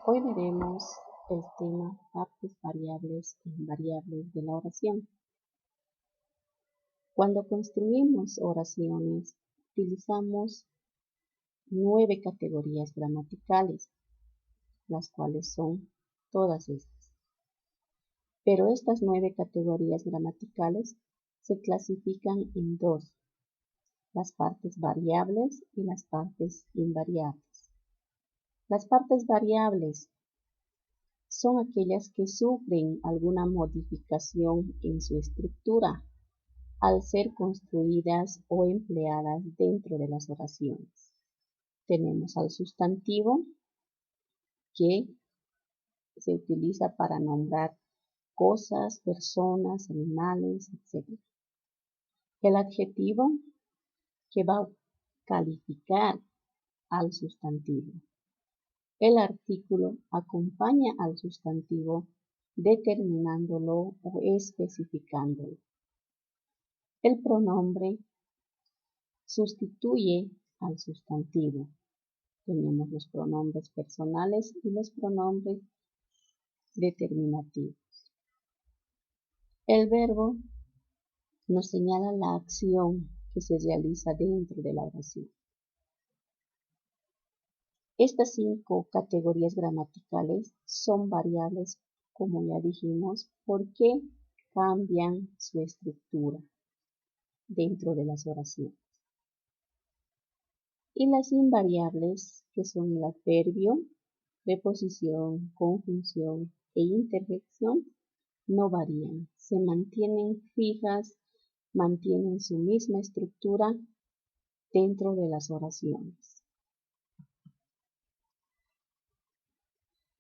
Hoy veremos el tema partes variables e invariables de la oración. Cuando construimos oraciones, utilizamos 9 categorías gramaticales, las cuales son todas estas. Pero estas 9 categorías gramaticales se clasifican en dos: las partes variables y las partes invariables. Las partes variables son aquellas que sufren alguna modificación en su estructura al ser construidas o empleadas dentro de las oraciones. Tenemos al sustantivo, que se utiliza para nombrar cosas, personas, animales, etc. El adjetivo, que va a calificar al sustantivo. El artículo acompaña al sustantivo determinándolo o especificándolo. El pronombre sustituye al sustantivo. Tenemos los pronombres personales y los pronombres determinativos. El verbo nos señala la acción que se realiza dentro de la oración. Estas 5 categorías gramaticales son variables, como ya dijimos, porque cambian su estructura dentro de las oraciones. Y las invariables, que son el adverbio, preposición, conjunción e interjección, no varían, se mantienen fijas, mantienen su misma estructura dentro de las oraciones.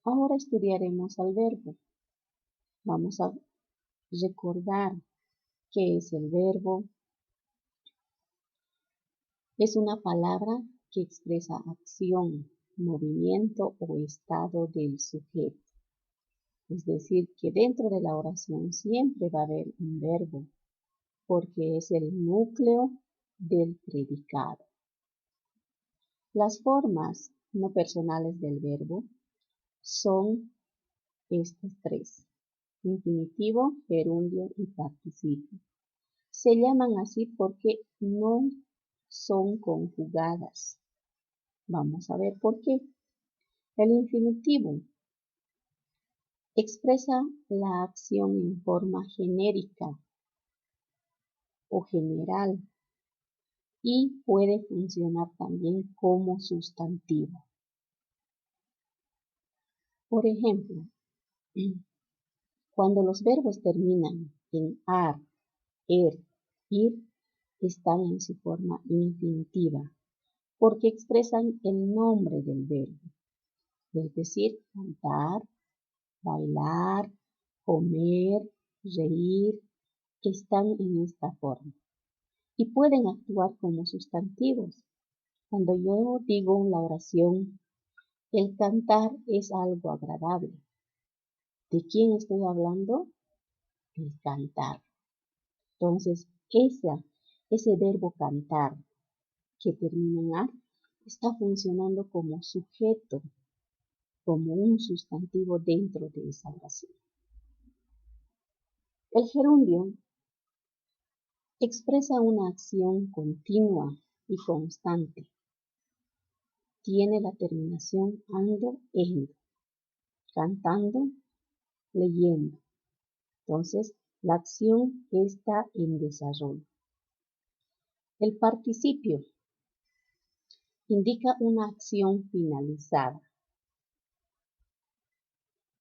Ahora estudiaremos al verbo. Vamos a recordar qué es el verbo. Es una palabra que expresa acción, movimiento o estado del sujeto. Es decir, que dentro de la oración siempre va a haber un verbo, porque es el núcleo del predicado. Las formas no personales del verbo son estas 3: infinitivo, gerundio y participio. Se llaman así porque no son conjugadas. Vamos a ver por qué. El infinitivo expresa la acción en forma genérica o general y puede funcionar también como sustantivo. Por ejemplo, cuando los verbos terminan en ar, er, ir, están en su forma infinitiva, porque expresan el nombre del verbo, es decir, cantar, bailar, comer, reír, están en esta forma y pueden actuar como sustantivos. Cuando yo digo en la oración, el cantar es algo agradable. ¿De quién estoy hablando? El cantar. Entonces, ese verbo cantar que termina en ar está funcionando como sujeto, como un sustantivo dentro de esa oración. El gerundio expresa una acción continua y constante. Tiene la terminación ando, endo, cantando, leyendo. Entonces, la acción está en desarrollo. El participio indica una acción finalizada,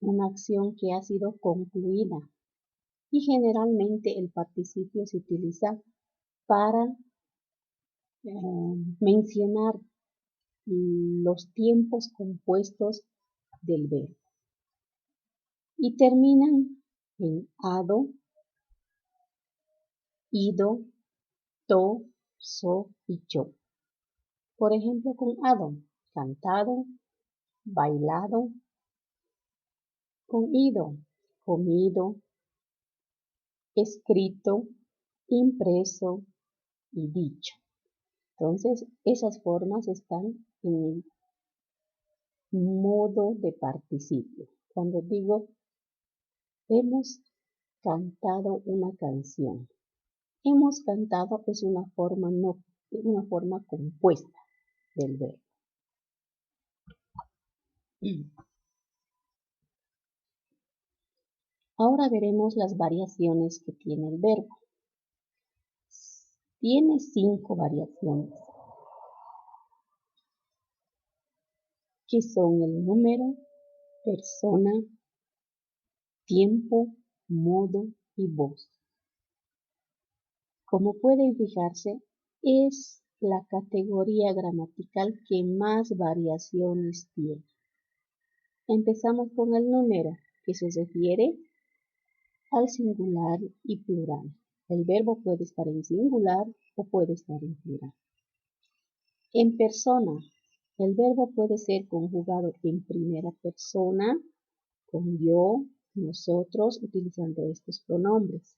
una acción que ha sido concluida, y generalmente el participio se utiliza para mencionar los tiempos compuestos del verbo. Y terminan en ado, ido, to, so y yo. Por ejemplo, con ado, cantado, bailado; con ido, comido, escrito, impreso y dicho. Entonces, esas formas están en modo de participio. Cuando digo hemos cantado una canción. Hemos cantado es una forma compuesta del verbo. Ahora veremos las variaciones que tiene el verbo. Tiene 5 variaciones, que son el número, persona, tiempo, modo y voz. Como pueden fijarse, es la categoría gramatical que más variaciones tiene. Empezamos con el número, que se refiere al singular y plural. El verbo puede estar en singular o puede estar en plural. En persona, el verbo puede ser conjugado en primera persona, con yo, nosotros, utilizando estos pronombres.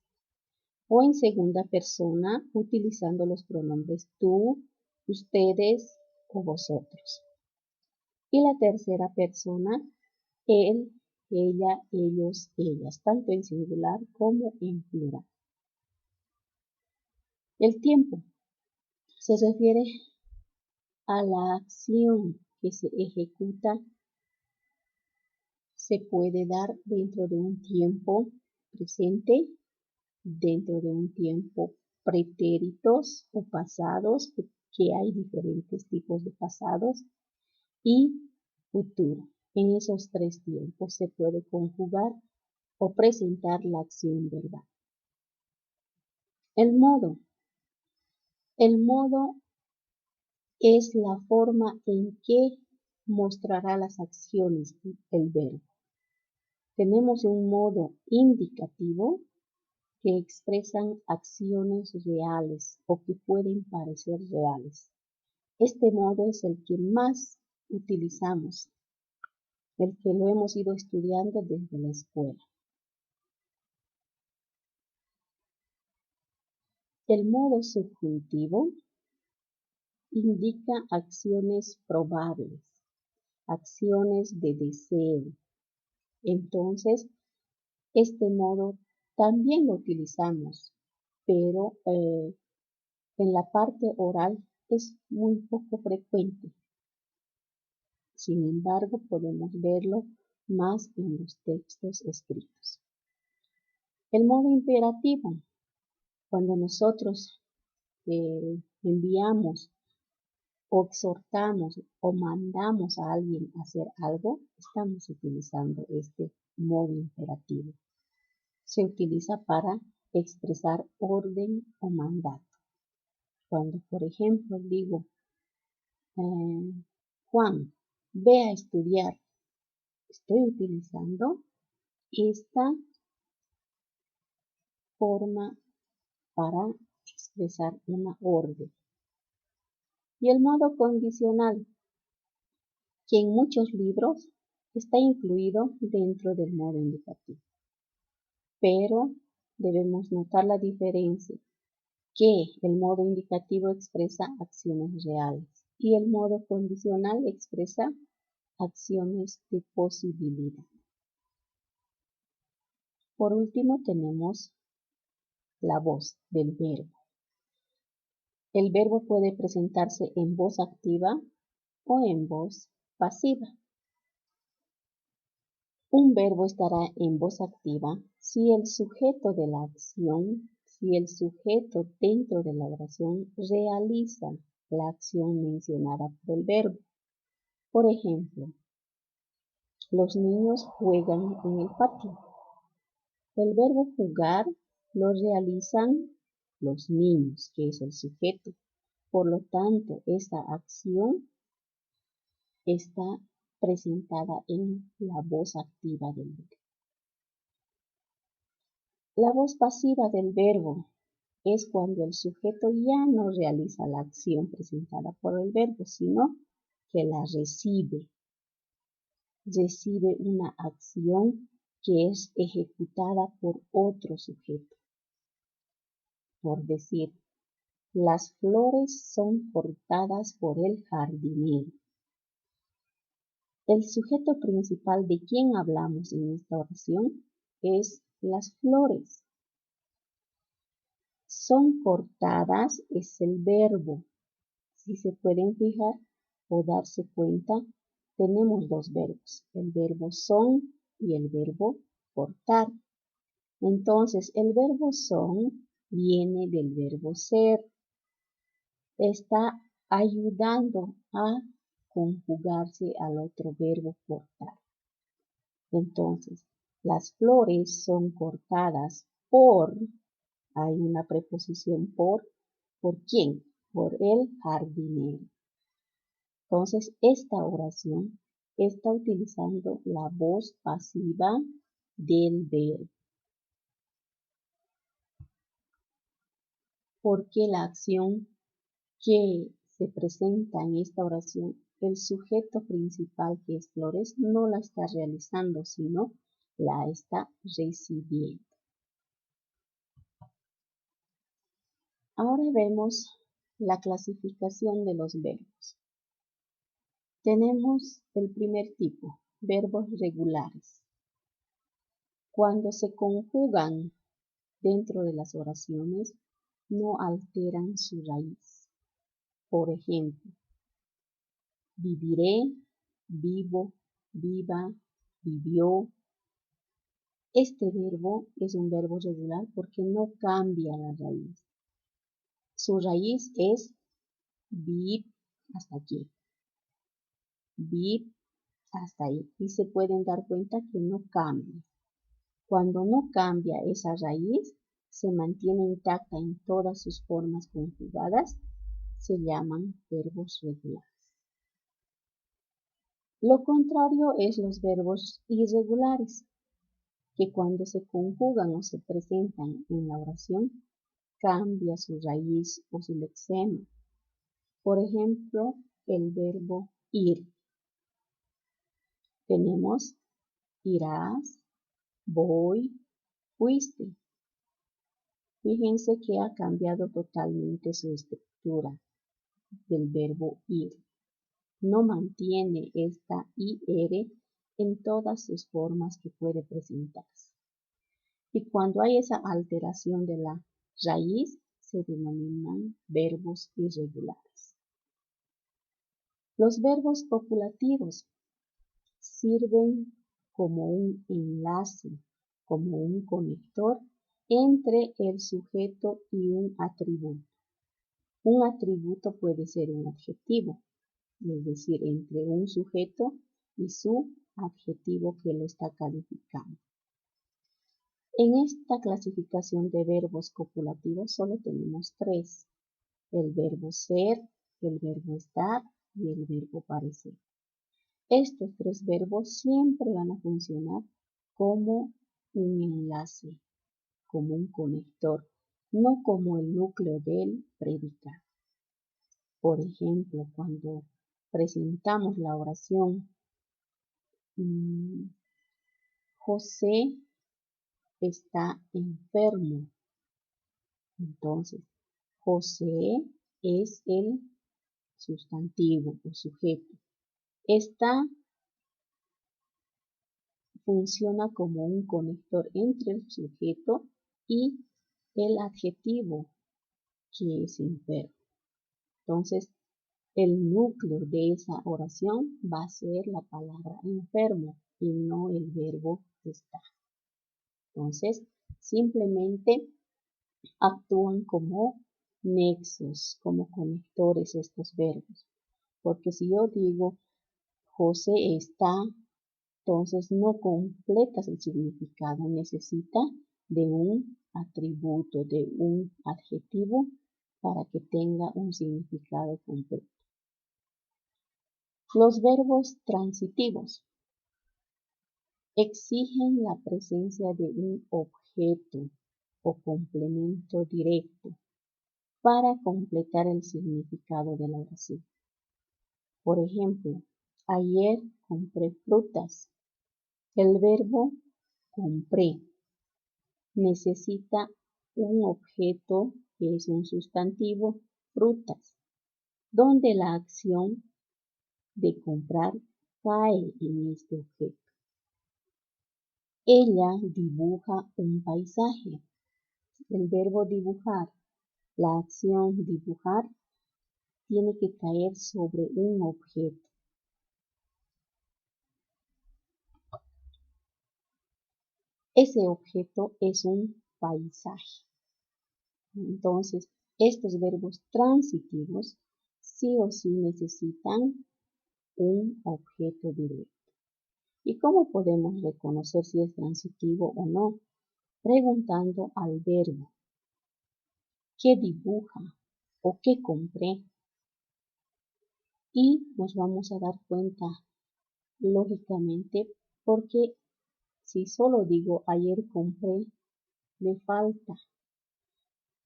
O en segunda persona, utilizando los pronombres tú, ustedes o vosotros. Y la tercera persona, él, ella, ellos, ellas, tanto en singular como en plural. El tiempo se refiere a la acción que se ejecuta, se puede dar dentro de un tiempo presente, dentro de un tiempo pretéritos o pasados, que hay diferentes tipos de pasados, y futuro. En esos 3 tiempos se puede conjugar o presentar la acción verbal. El modo. El modo es la forma en que mostrará las acciones el verbo. Tenemos un modo indicativo que expresan acciones reales o que pueden parecer reales. Este modo es el que más utilizamos, el que lo hemos ido estudiando desde la escuela. El modo subjuntivo indica acciones probables, acciones de deseo. Entonces, este modo también lo utilizamos, pero en la parte oral es muy poco frecuente. Sin embargo, podemos verlo más en los textos escritos. El modo imperativo, cuando nosotros enviamos o exhortamos o mandamos a alguien a hacer algo, estamos utilizando este modo imperativo. Se utiliza para expresar orden o mandato. Cuando, por ejemplo, digo, Juan, ve a estudiar, estoy utilizando esta forma para expresar una orden. Y el modo condicional, que en muchos libros está incluido dentro del modo indicativo. Pero debemos notar la diferencia, que el modo indicativo expresa acciones reales y el modo condicional expresa acciones de posibilidad. Por último tenemos la voz del verbo. El verbo puede presentarse en voz activa o en voz pasiva. Un verbo estará en voz activa si el sujeto de la acción, si el sujeto dentro de la oración realiza la acción mencionada por el verbo. Por ejemplo, los niños juegan en el patio. El verbo jugar lo realizan los niños, que es el sujeto. Por lo tanto, esta acción está presentada en la voz activa del verbo. La voz pasiva del verbo es cuando el sujeto ya no realiza la acción presentada por el verbo, sino que la recibe. Recibe una acción que es ejecutada por otro sujeto. Por decir, las flores son cortadas por el jardinero. El sujeto principal de quien hablamos en esta oración es las flores. Son cortadas es el verbo. Si se pueden fijar o darse cuenta, tenemos dos verbos, el verbo son y el verbo cortar. Entonces, el verbo son viene del verbo ser. Está ayudando a conjugarse al otro verbo cortar. Entonces, las flores son cortadas por, hay una preposición ¿por quién? Por el jardinero. Entonces, esta oración está utilizando la voz pasiva del verbo. Porque la acción que se presenta en esta oración, el sujeto principal que es flores no la está realizando, sino la está recibiendo. Ahora vemos la clasificación de los verbos. Tenemos el primer tipo, verbos regulares. Cuando se conjugan dentro de las oraciones, no alteran su raíz. Por ejemplo, viviré, vivo, viva, vivió. Este verbo es un verbo regular porque no cambia la raíz. Su raíz es viv hasta aquí, viv hasta ahí. Y se pueden dar cuenta que no cambia. Cuando no cambia esa raíz, se mantiene intacta en todas sus formas conjugadas, se llaman verbos regulares. Lo contrario es los verbos irregulares, que cuando se conjugan o se presentan en la oración, cambia su raíz o su lexema. Por ejemplo, el verbo ir. Tenemos irás, voy, fuiste. Fíjense que ha cambiado totalmente su estructura del verbo ir. No mantiene esta IR en todas sus formas que puede presentarse. Y cuando hay esa alteración de la raíz, se denominan verbos irregulares. Los verbos copulativos sirven como un enlace, como un conector entre el sujeto y un atributo. Un atributo puede ser un adjetivo, es decir, entre un sujeto y su adjetivo que lo está calificando. En esta clasificación de verbos copulativos solo tenemos tres: el verbo ser, el verbo estar y el verbo parecer. Estos tres verbos siempre van a funcionar como un enlace, como un conector, no como el núcleo del predicado. Por ejemplo, cuando presentamos la oración José está enfermo. Entonces, José es el sustantivo o sujeto. Está funciona como un conector entre el sujeto y el adjetivo que es enfermo. Entonces, el núcleo de esa oración va a ser la palabra enfermo y no el verbo estar. Entonces, simplemente actúan como nexos, como conectores estos verbos. Porque si yo digo José está, entonces no completas el significado, necesita de un atributo, de un adjetivo para que tenga un significado completo. Los verbos transitivos exigen la presencia de un objeto o complemento directo para completar el significado de la oración. Por ejemplo, ayer compré frutas. El verbo compré necesita un objeto que es un sustantivo, frutas, donde la acción de comprar cae en este objeto. Ella dibuja un paisaje. El verbo dibujar, la acción dibujar, tiene que caer sobre un objeto. Ese objeto es un paisaje. Entonces, estos verbos transitivos sí o sí necesitan un objeto directo. ¿Y cómo podemos reconocer si es transitivo o no? Preguntando al verbo, ¿qué dibuja o qué compré? Y nos vamos a dar cuenta, lógicamente, porque si solo digo ayer compré, le falta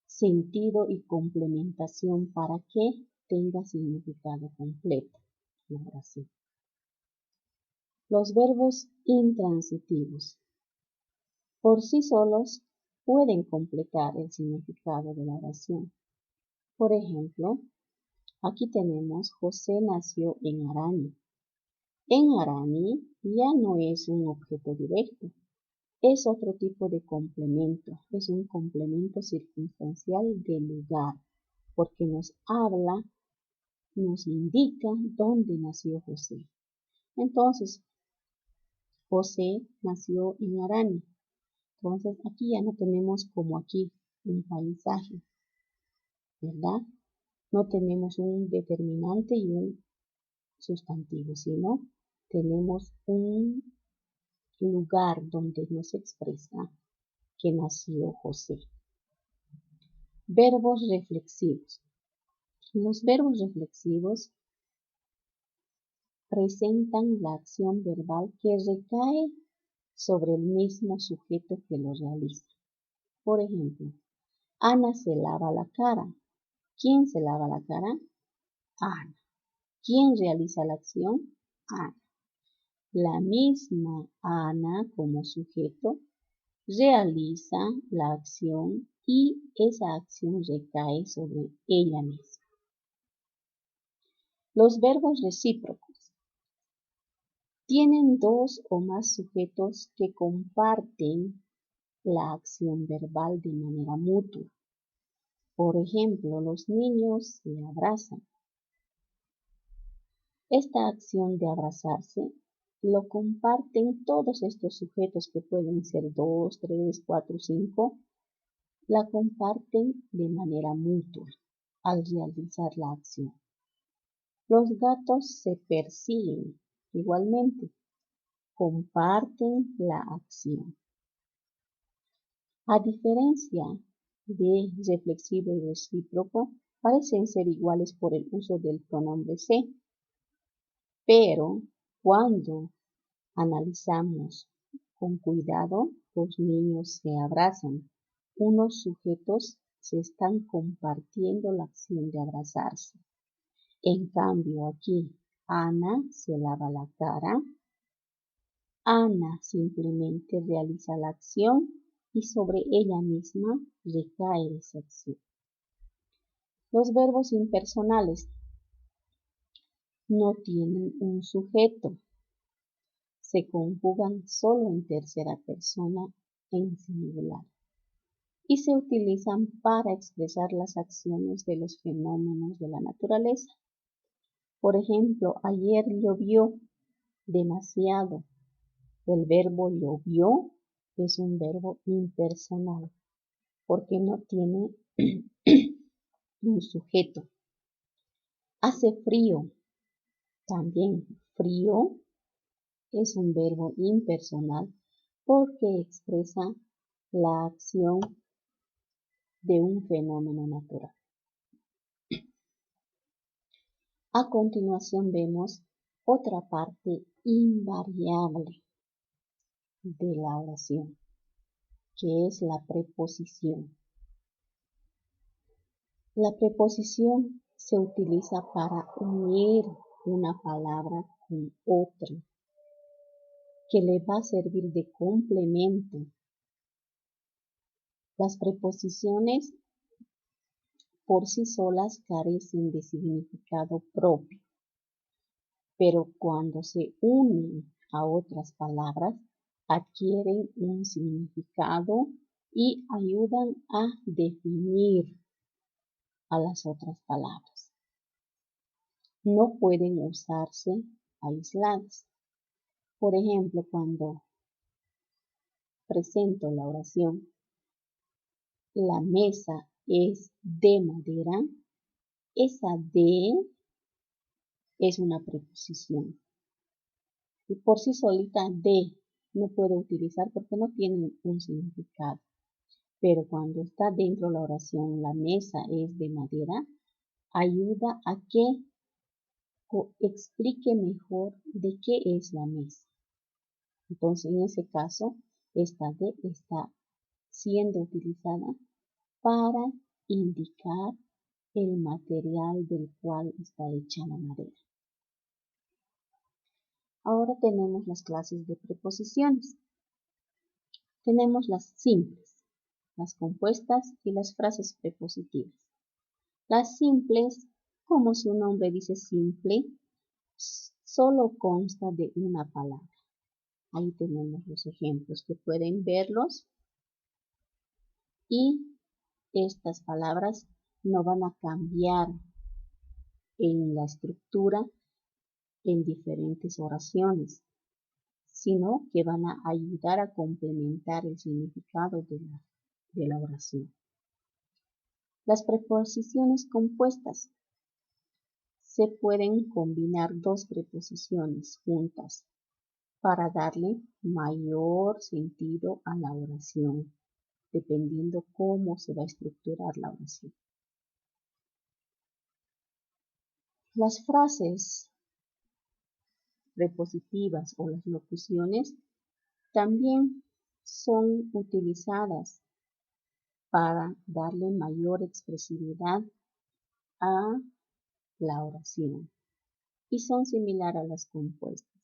sentido y complementación para que tenga significado completo. Ahora sí. Los verbos intransitivos por sí solos pueden completar el significado de la oración. Por ejemplo, aquí tenemos José nació en Arani. En Arani ya no es un objeto directo, es otro tipo de complemento, es un complemento circunstancial del lugar, porque nos habla, nos indica dónde nació José. Entonces, José nació en Arani. Entonces, aquí ya no tenemos como aquí un paisaje, ¿verdad? No tenemos un determinante y un sustantivo, sino tenemos un lugar donde nos expresa que nació José. Verbos reflexivos. Los verbos reflexivos presentan la acción verbal que recae sobre el mismo sujeto que lo realiza. Por ejemplo, Ana se lava la cara. ¿Quién se lava la cara? Ana. ¿Quién realiza la acción? Ana. La misma Ana como sujeto realiza la acción y esa acción recae sobre ella misma. Los verbos recíprocos tienen dos o más sujetos que comparten la acción verbal de manera mutua. Por ejemplo, los niños se abrazan. Esta acción de abrazarse lo comparten todos estos sujetos que pueden ser 2, 3, 4, 5, la comparten de manera mutua al realizar la acción. Los gatos se persiguen igualmente, comparten la acción. A diferencia de reflexivo y recíproco, parecen ser iguales por el uso del pronombre se, pero cuando analizamos con cuidado, los niños se abrazan. Unos sujetos se están compartiendo la acción de abrazarse. En cambio aquí, Ana se lava la cara. Ana simplemente realiza la acción y sobre ella misma recae esa acción. Los verbos impersonales no tienen un sujeto. Se conjugan solo en tercera persona en singular y se utilizan para expresar las acciones de los fenómenos de la naturaleza. Por ejemplo, ayer llovió demasiado. El verbo llovió es un verbo impersonal porque no tiene un sujeto. Hace frío. También frío es un verbo impersonal porque expresa la acción de un fenómeno natural. A continuación vemos otra parte invariable de la oración, que es la preposición. La preposición se utiliza para unir una palabra con otra, que le va a servir de complemento. Las preposiciones por sí solas carecen de significado propio. pero cuando se unen a otras palabras, adquieren un significado y ayudan a definir a las otras palabras. No pueden usarse aisladas. Por ejemplo, cuando presento la oración, la mesa es de madera, esa de es una preposición. Y por sí solita de no puedo utilizar porque no tiene un significado. Pero cuando está dentro de la oración, la mesa es de madera, ayuda a que explique mejor de qué es la mesa. Entonces, en ese caso, esta de está siendo utilizada para indicar el material del cual está hecha la madera. Ahora tenemos las clases de preposiciones. Tenemos las simples, las compuestas y las frases prepositivas. Las simples, como su nombre dice simple, solo consta de una palabra. Ahí tenemos los ejemplos que pueden verlos. Y estas palabras no van a cambiar en la estructura en diferentes oraciones, sino que van a ayudar a complementar el significado de la oración. Las preposiciones compuestas. Se pueden combinar dos preposiciones juntas para darle mayor sentido a la oración, dependiendo cómo se va a estructurar la oración. Las frases prepositivas o las locuciones también son utilizadas para darle mayor expresividad a la oración y son similares a las compuestas,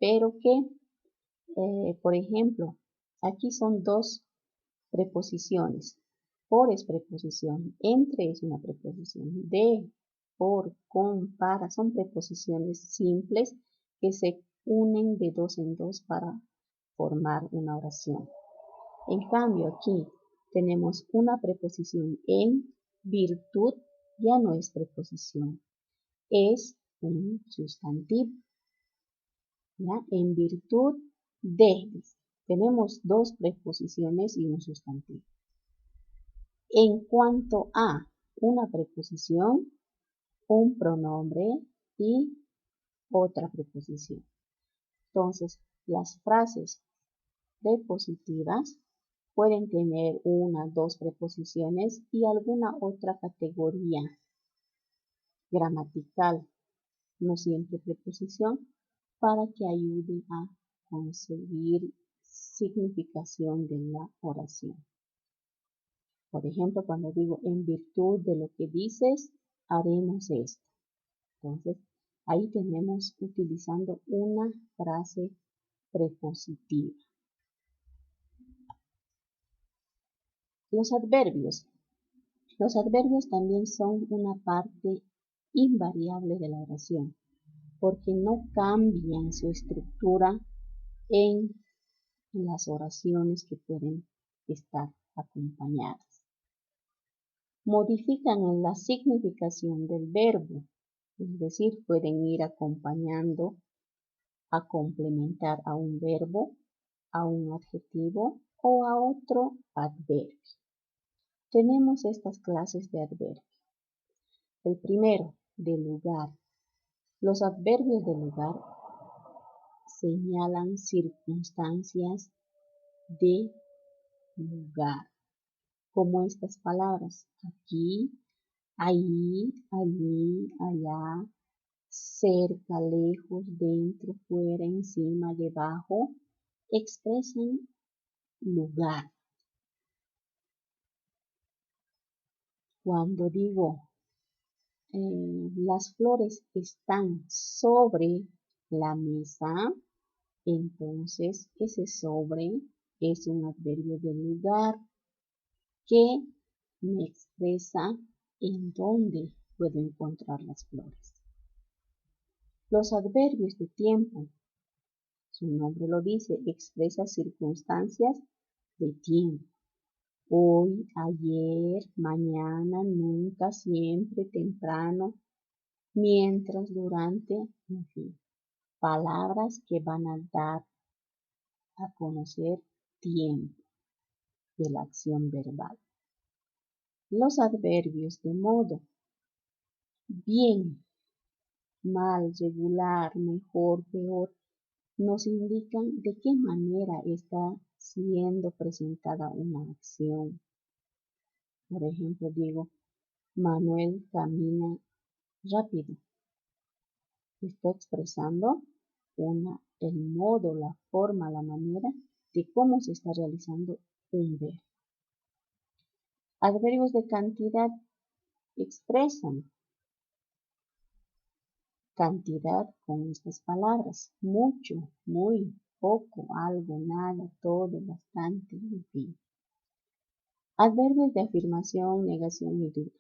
pero que, por ejemplo, aquí son dos preposiciones. Por es preposición, entre es una preposición, de, por, con, para, son preposiciones simples que se unen de dos en dos para formar una oración. En cambio, aquí tenemos una preposición en virtud, ya no es preposición, es un sustantivo. ¿Ya? En virtud de, tenemos dos preposiciones y un sustantivo. En cuanto a una preposición, un pronombre y otra preposición. Entonces, las frases prepositivas pueden tener una, dos preposiciones y alguna otra categoría gramatical, no siempre preposición, para que ayude a conseguir significación de la oración. Por ejemplo, cuando digo en virtud de lo que dices, haremos esto. Entonces, ahí tenemos utilizando una frase prepositiva. Los adverbios. Los adverbios también son una parte invariable de la oración, porque no cambian su estructura en las oraciones que pueden estar acompañadas. Modifican en la significación del verbo, es decir, pueden ir acompañando a complementar a un verbo, a un adjetivo o a otro adverbio. Tenemos estas clases de adverbios. El primero, de lugar. Los adverbios de lugar señalan circunstancias de lugar, como estas palabras, aquí, ahí, allí, allá, cerca, lejos, dentro, fuera, encima, debajo, expresan lugar. Cuando digo las flores están sobre la mesa, entonces ese sobre es un adverbio de lugar que me expresa en dónde puedo encontrar las flores. Los adverbios de tiempo, su nombre lo dice, expresa circunstancias de tiempo. Hoy, ayer, mañana, nunca, siempre, temprano, mientras, durante, en fin. Palabras que van a dar a conocer tiempo de la acción verbal. Los adverbios de modo, bien, mal, regular, mejor, peor, nos indican de qué manera está siendo presentada una acción. Por ejemplo, digo, Manuel camina rápido. Está expresando el modo, la forma, la manera de cómo se está realizando un verbo. Adverbios de cantidad expresan cantidad con estas palabras: mucho, muy, poco, algo, nada, todo, bastante, en fin. Adverbios de afirmación, negación y duda.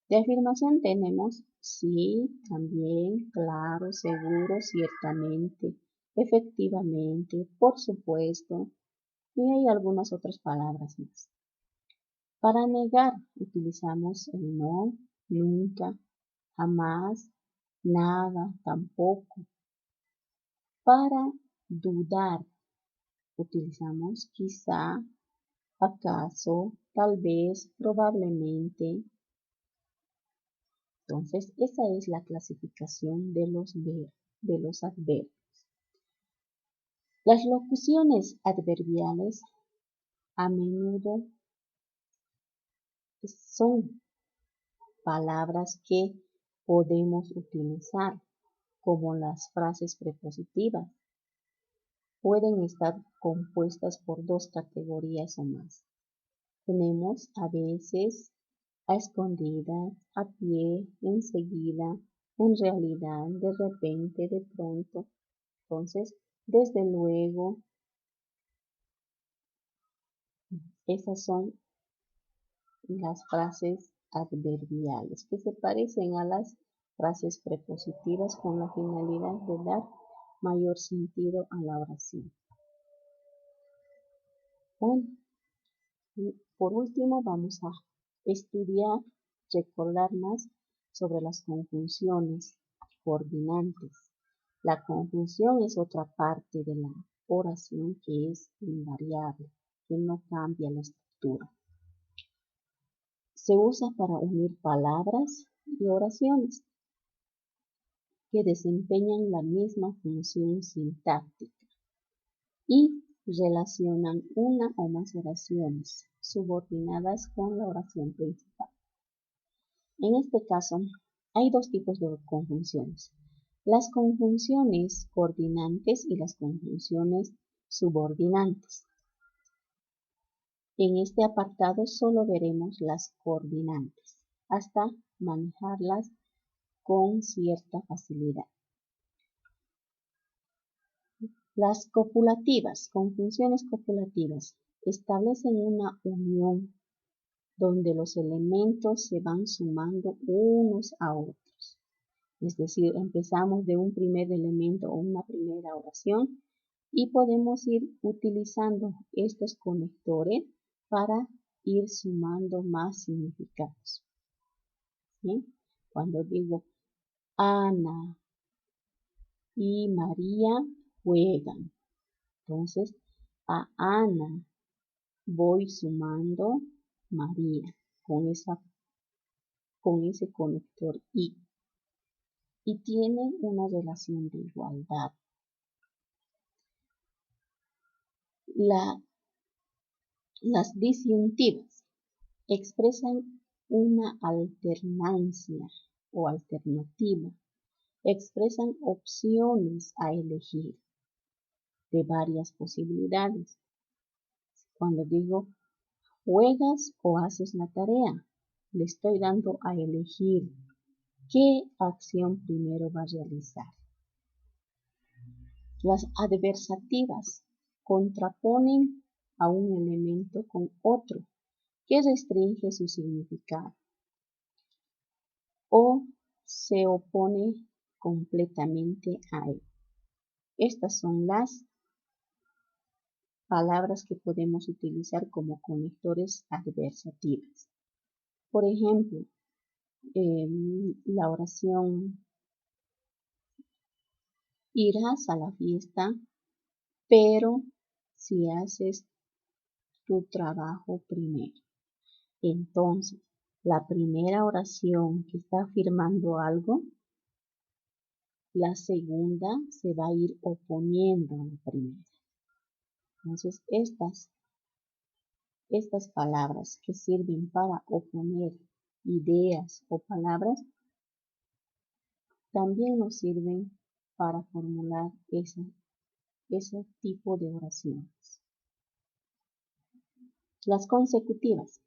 De afirmación tenemos sí, también, claro, seguro, ciertamente, efectivamente, por supuesto, y hay algunas otras palabras más. Para negar utilizamos el no, nunca, jamás, nada, tampoco. Para dudar utilizamos quizá, acaso, tal vez, probablemente. Entonces, esa es la clasificación de los adverbios. Las locuciones adverbiales a menudo son palabras que podemos utilizar como las frases prepositivas. Pueden estar compuestas por dos categorías o más. Tenemos a veces, a escondidas, a pie, enseguida, en realidad, de repente, de pronto. Entonces, desde luego, esas son las frases adverbiales que se parecen a las frases prepositivas con la finalidad de dar mayor sentido a la oración. Bueno, y por último vamos a estudiar, recordar más sobre las conjunciones coordinantes. La conjunción es otra parte de la oración que es invariable, que no cambia la estructura. Se usa para unir palabras y oraciones que desempeñan la misma función sintáctica y relacionan una o más oraciones subordinadas con la oración principal. En este caso, hay dos tipos de conjunciones: las conjunciones coordinantes y las conjunciones subordinantes. En este apartado solo veremos las coordinantes, hasta manejarlas con cierta facilidad. Las copulativas, conjunciones copulativas, establecen una unión donde los elementos se van sumando unos a otros. Es decir, empezamos de un primer elemento o una primera oración y podemos ir utilizando estos conectores para ir sumando más significados. ¿Sí? Cuando digo Ana y María juegan, entonces a Ana voy sumando María con ese conector y tienen una relación de igualdad. Las disyuntivas expresan una alternancia o alternativa, expresan opciones a elegir de varias posibilidades. Cuando digo juegas o haces la tarea, le estoy dando a elegir qué acción primero va a realizar. Las adversativas contraponen a un elemento con otro que restringe su significado o se opone completamente a él. Estas son las palabras que podemos utilizar como conectores adversativas. Por ejemplo, la oración: irás a la fiesta, pero si haces tu trabajo primero. Entonces, la primera oración que está afirmando algo, la segunda se va a ir oponiendo a la primera. Entonces, estas palabras que sirven para oponer ideas o palabras, también nos sirven para formular ese tipo de oraciones. Las consecutivas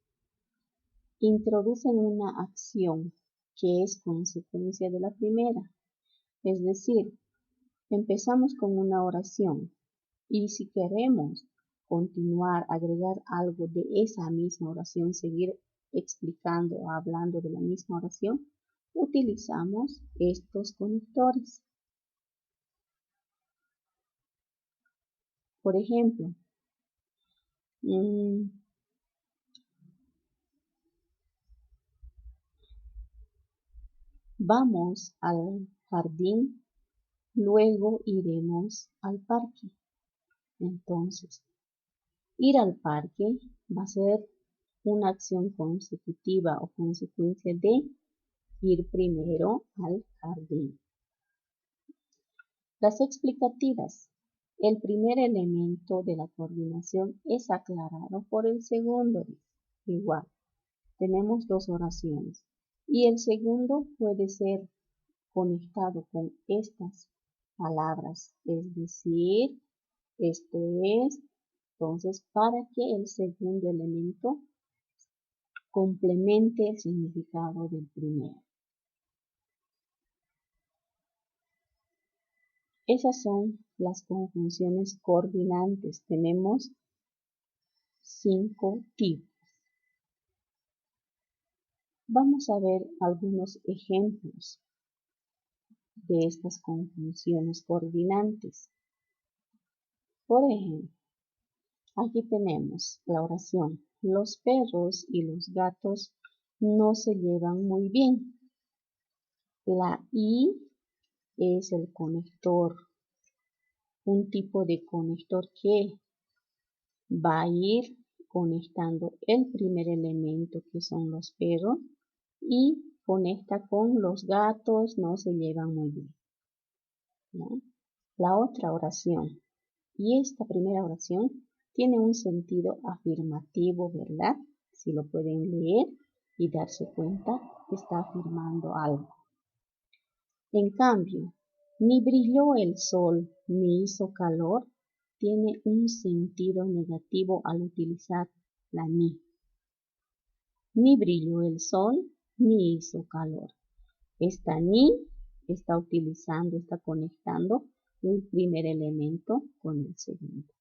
introducen una acción que es consecuencia de la primera. Es decir, empezamos con una oración y si queremos continuar, agregar algo de esa misma oración, seguir explicando o hablando de la misma oración, utilizamos estos conectores. Por ejemplo, vamos al jardín, luego iremos al parque. Entonces, ir al parque va a ser una acción consecutiva o consecuencia de ir primero al jardín. Las explicativas. El primer elemento de la coordinación es aclarado por el segundo. Igual, tenemos dos oraciones y el segundo puede ser conectado con estas palabras, es decir, esto es, entonces, para que el segundo elemento complemente el significado del primero. Esas son las conjunciones coordinantes. Tenemos 5 tipos. Vamos a ver algunos ejemplos de estas conjunciones coordinantes. Por ejemplo, aquí tenemos la oración: los perros y los gatos no se llevan muy bien. La I es el conector, un tipo de conector que va a ir conectando el primer elemento, que son los perros, y conecta con los gatos, no se llevan muy bien, ¿no? La otra oración, y esta primera oración tiene un sentido afirmativo, ¿verdad? Si lo pueden leer y darse cuenta que está afirmando algo. En cambio, ni brilló el sol ni hizo calor, tiene un sentido negativo al utilizar la ni. Ni brilló el sol ni hizo calor. Esta ni está utilizando, está conectando el primer elemento con el segundo,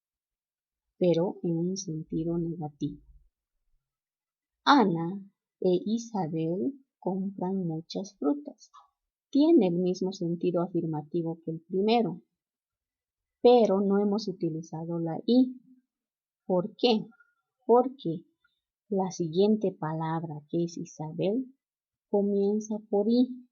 pero en un sentido negativo. Ana e Isabel compran muchas frutas. Tiene el mismo sentido afirmativo que el primero, pero no hemos utilizado la i. ¿Por qué? Porque la siguiente palabra, que es Isabel, comienza por i,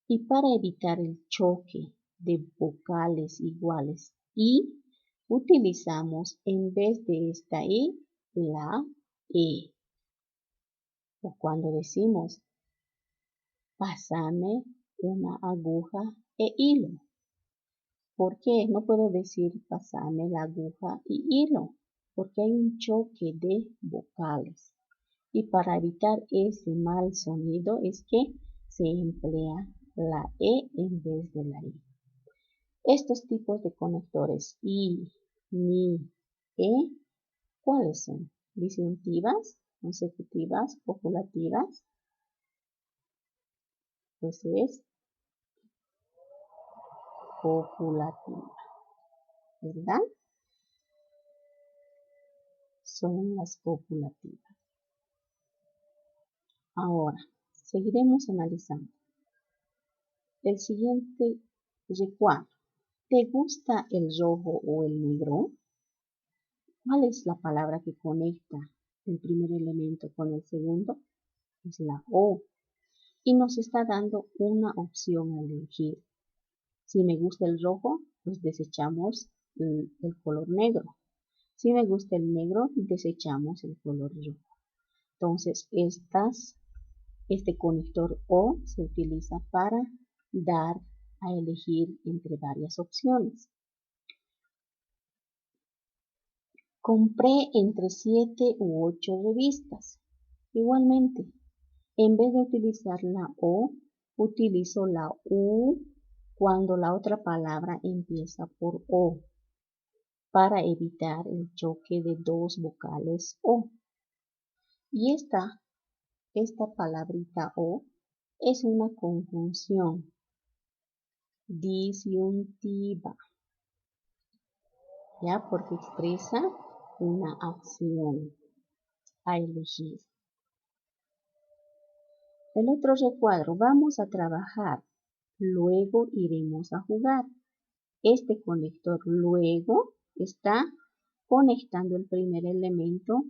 y para evitar el choque de vocales iguales i, utilizamos en vez de esta i la e. O cuando decimos: pásame una aguja e hilo. ¿Por qué? No puedo decir pásame la aguja y hilo, porque hay un choque de vocales. Y para evitar ese mal sonido es que se emplea la E en vez de la I. Estos tipos de conectores I, ni, E, ¿cuáles son? ¿Disyuntivas, consecutivas, copulativas? Pues es copulativa, ¿verdad? Son las copulativas. Ahora, seguiremos analizando. el siguiente recuadro. ¿Te gusta el rojo o el negro? ¿Cuál es la palabra que conecta el primer elemento con el segundo? Es la O. Y nos está dando una opción a elegir. Si me gusta el rojo, pues desechamos el color negro. Si me gusta el negro, desechamos el color rojo. Entonces, este conector O se utiliza para dar a elegir entre varias opciones. Compré entre 7 u 8 revistas. Igualmente, en vez de utilizar la O, utilizo la U cuando la otra palabra empieza por O, para evitar el choque de dos vocales O. Y esta palabrita O es una conjunción disyuntiva, ¿ya? Porque expresa una acción a elegir. El otro recuadro, vamos a trabajar, luego iremos a jugar. Este conector luego está conectando el primer elemento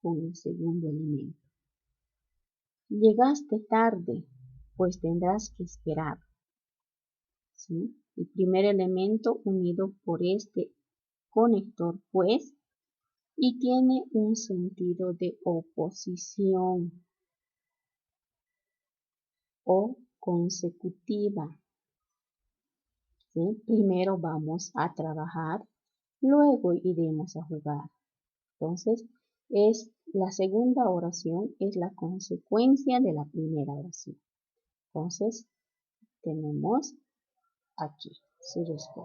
con el segundo elemento. Llegaste tarde, pues tendrás que esperar. ¿Sí? El primer elemento unido por este conector, pues, y tiene un sentido de oposición o consecutiva. ¿Sí? Primero vamos a trabajar, luego iremos a jugar. Entonces, la segunda oración es la consecuencia de la primera oración. Entonces, tenemos aquí su respuesta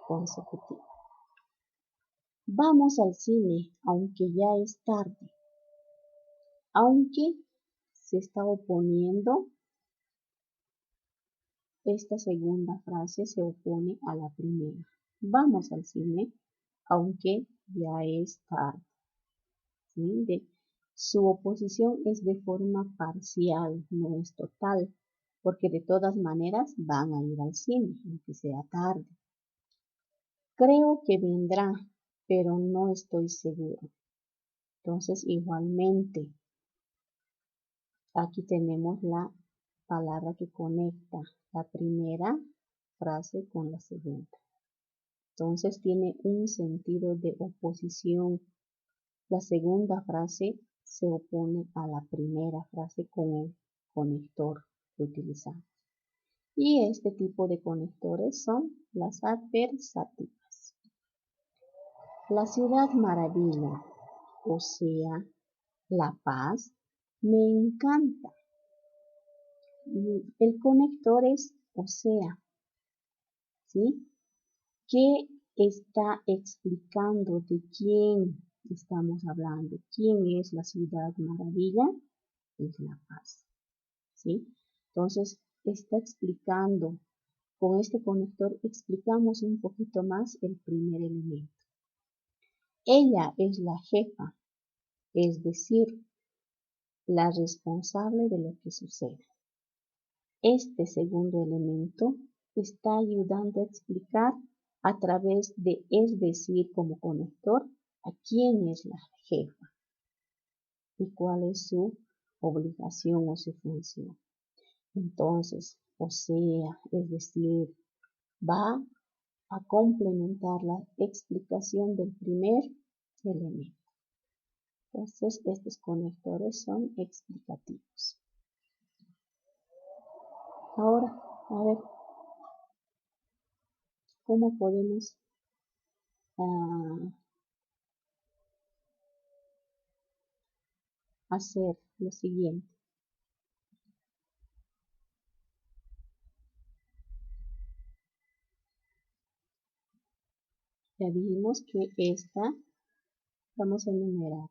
consecutiva. Vamos al cine, aunque ya es tarde. Aunque se está oponiendo, esta segunda frase se opone a la primera. Vamos al cine, aunque ya es tarde. ¿Sí? Su oposición es de forma parcial, no es total, porque de todas maneras van a ir al cine, aunque sea tarde. Creo que vendrá, pero no estoy seguro. Entonces, igualmente, aquí tenemos la palabra que conecta la primera frase con la segunda. Entonces, tiene un sentido de oposición. La segunda frase se opone a la primera frase con el conector que utilizamos. Y este tipo de conectores son las adversativas. La ciudad maravilla, o sea, La Paz, me encanta. El conector es o sea, ¿sí? ¿Qué está explicando? ¿De quién estamos hablando? ¿Quién es la ciudad maravilla? Es La Paz, ¿sí? Entonces, está explicando, con este conector explicamos un poquito más el primer elemento. Ella es la jefa, es decir, la responsable de lo que sucede. Este segundo elemento está ayudando a explicar a través de es decir como conector a quién es la jefa y cuál es su obligación o su función. Entonces, o sea, es decir, va a complementar la explicación del primer elemento. Entonces, estos conectores son explicativos. Ahora, a ver, ¿cómo podemos hacer lo siguiente? Ya dijimos que esta, vamos a enumerar,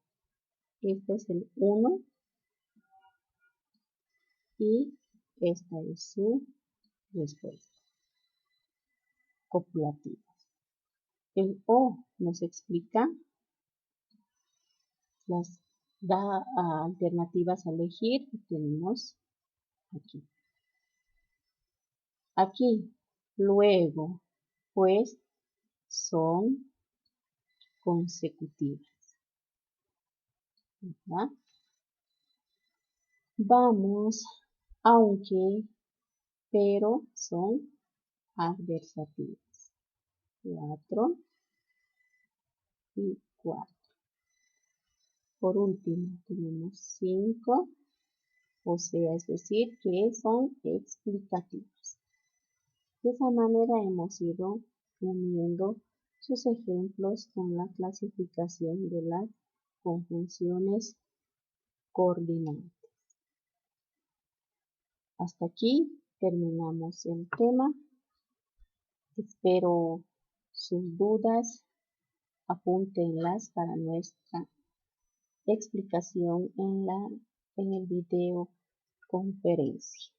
este es el 1 y esta es su respuesta copulativa. El O nos explica, da alternativas a elegir que tenemos aquí. aquí, luego, pues, son consecutivas, ¿verdad? Vamos, aunque, pero son adversativas. 4 y 4. Por último, tenemos 5, o sea, es decir, que son explicativas. De esa manera hemos ido uniendo sus ejemplos con la clasificación de las conjunciones coordinantes. Hasta aquí terminamos el tema. Espero sus dudas, apúntenlas para nuestra explicación en el video conferencia.